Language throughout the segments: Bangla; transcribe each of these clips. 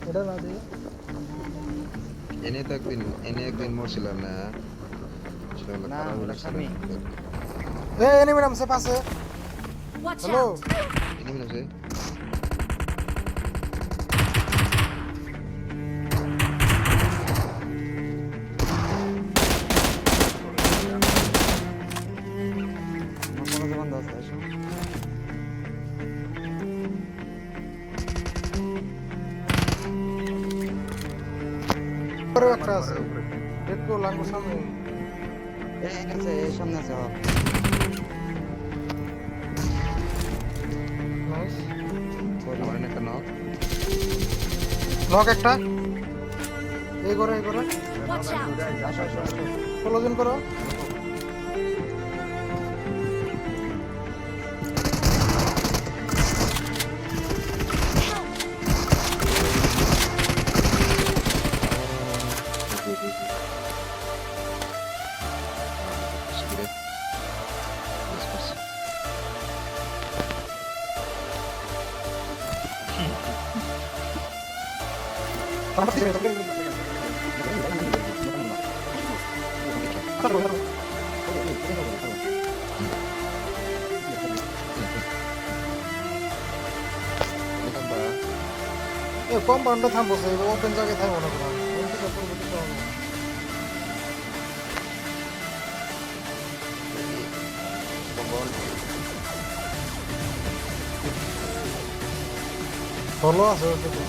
এটা না দিয়ে এনে একদিন মরছিলাম না সেটা হলো না খারাপ ওটা লাগছিল স্বামী এ এনিমি নামছে পাশে Watch হ্যালো out! এনিমি আছে আমার কোনো দোকান আছে এসো উপরে একটা আছে দেখো লাঙ্গো সামনে এই আছে এই সামনে আছে নাইস আমার একটা নক নক একটা এই করে Watch out! ফলোজন করো এ কম্পাউন্ডে থামবো সে ওপেন জায়গায় থামবো না কোনো ওই থেকে করবো দিতে হবে ফলো আছে ওই থেকে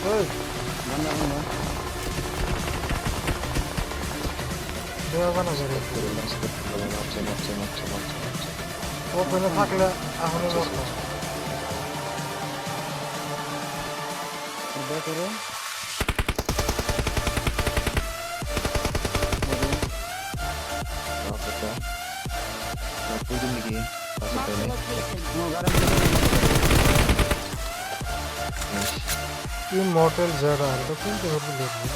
ওই বন্ধ দেওয়া বানা যাবে ওপেনে থাকলে এখনই মরতো করো Mark the location. Immortal Z আর তো কিনতে হবে দেখবি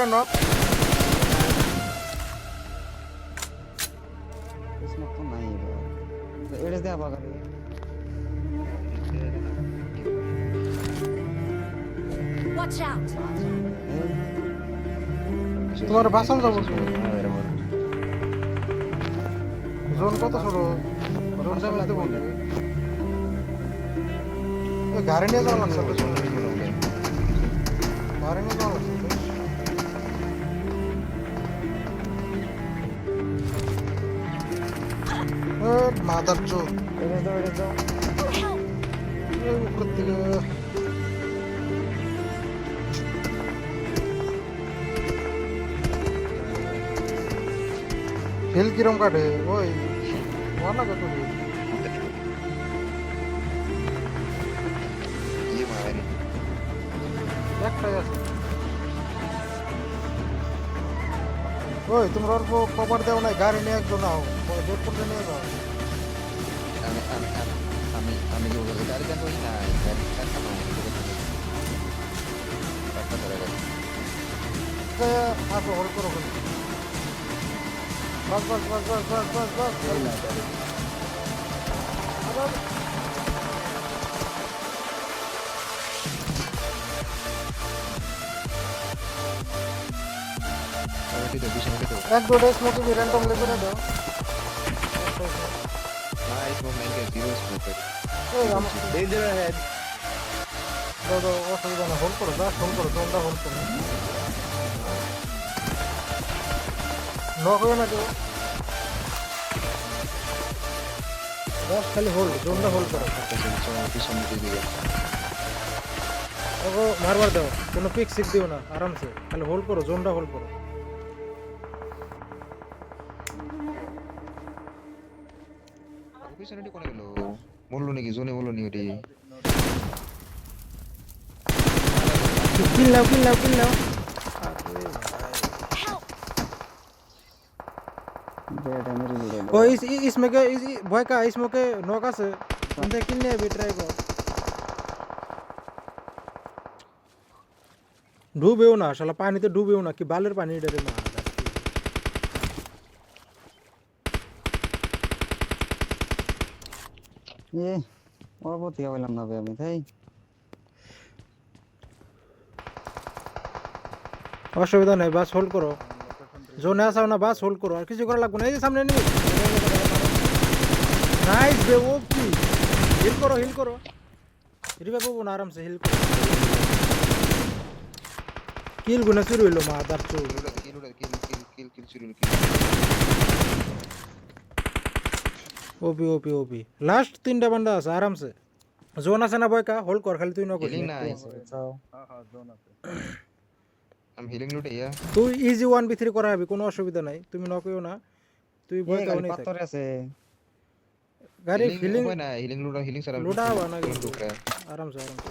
নক Watch out! তোমার বাসন যাবো জোন কত ছোট জোন ড্যামেজ দেবো গাড়ি নিয়ে যাওয়া লাগছে তো গাড়ি নিয়ে যাওয়া লাগছে মাদার চোখ উপর থেকে হিল কিরম কাটে ওই ওয়ালা কত একটাই আছে ওই তোমরা অল্প কভার দেও না গাড়ি নিয়ে একজন নাও ডেট করতে নিয়ে যাও আমি গাড়ি দেখো না গাড়ি আসো হোল্ড করো বাস এক দুটো স্মোকিং র্যান্ডম লেগে দাও এই দাও অসুবিধা না হোল্ড করো জাস্ট হোল্ড করো জোনটা হোল্ড করো নক হয়ে না কেউ জাস্ট খালি হোল্ড জোনটা হোল্ড করো ওগো মারবার দাও কোনো পিক সিক দিও না আরামসে খালি হোল্ড করো জোনটা হোল্ড করো পিছনে কোনে গেল বললো নাকি জোনে বললো নি ওটি কিল নাও ओ इसमें के भय का इसमें के नौका से बंदे किल नहीं अभी ट्राई को ডুবেও না শালা, পানিতে ডুবেও না, কি বালের পানি এটা রে মা। এ ওর প্রতি হইলাম না বে আমি তাই অসুবিধা নেই, বাস হোল্ড করো। জোনে আসাও না, বাস হোল্ড করো, আর কিছু করা লাগবে না। এই যে সামনে নিবি, নাইস বে। ও কি হিল করো, হিল করো, রিভাইভ পাবো না আরামসে, হিল করো। কিল গুনা শুরু হইলো মা দার চোর। ওপি ওপি ওপি, লাস্ট 3টা বান্দা আছে আরামসে। জোন আছে না বয়কা, হোল্ড কর, খালি তুই না করিস। হিলিং নাই চাও আমি হিলিং লুটে ইয়া তুই ইজি 1v3 করা হবে, কোনো অসুবিধা নাই। তুমি নকইও না, তুই বয়কা গাড়ি নেই থাক। পাথর আছে গাড়ি ফিলিং না হিলিং লুটা হিলিং সারা লুটা হবা না কিন্তু। লুটা আরামসে আরামসে।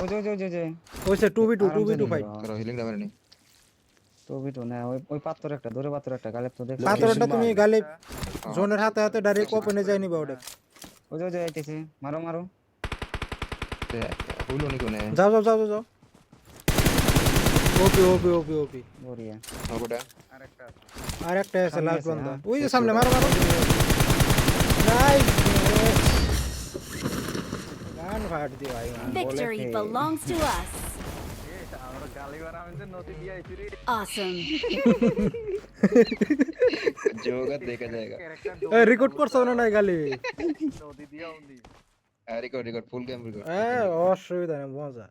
ওই যে ওই যে ওইসে 2v2 ফাইট। করো হিলিং দাও নি তো বিটো না ওই পাথর একটা দূরে পাথর একটা গালে তো দেখ পাথরটা তুমি গালে জোনের হাতে হাতে ডাইরেক্ট ওপেনে যাই নিবা ওটা। ওই যে আইতেছে মারো মারো হইলো নি কোনে যাও যাও যাও যাও। ওপি ওপি ওপি ওপি। বড়িয়া ওটা আর একটা আছে সামনে লাস্ট আছে, বান্দা, হ্যাঁ। ওই যে সামনে, মারো মারো। নাইস, গান ফাট দি ভাই। Victory Boleche. belongs to us. Awesome. जोगा देखा जाएगा রেকর্ড করছো না নাই গালি? Record record full game record অসুবিধা নেই, মজা।